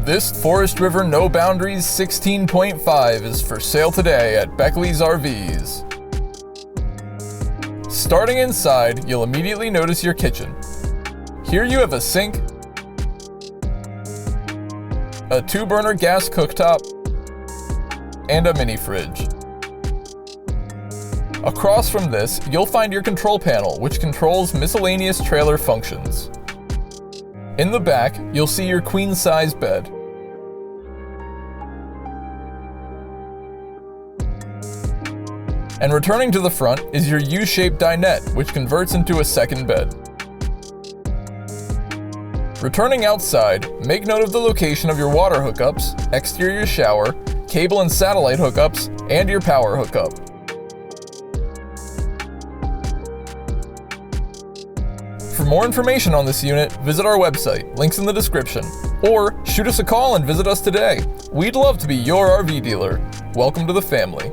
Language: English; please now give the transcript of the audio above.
This Forest River No Boundaries 16.5 is for sale today at Beckley's RVs. Starting inside, you'll immediately notice your kitchen. Here you have a sink, a 2-burner gas cooktop, and a mini fridge. Across from this, you'll find your control panel, which controls miscellaneous trailer functions. In the back, you'll see your queen-size bed. And returning to the front is your U-shaped dinette, which converts into a second bed. Returning outside, make note of the location of your water hookups, exterior shower, cable and satellite hookups, and your power hookup. For more information on this unit, visit our website, links in the description, or shoot us a call and visit us today. We'd love to be your RV dealer. Welcome to the family.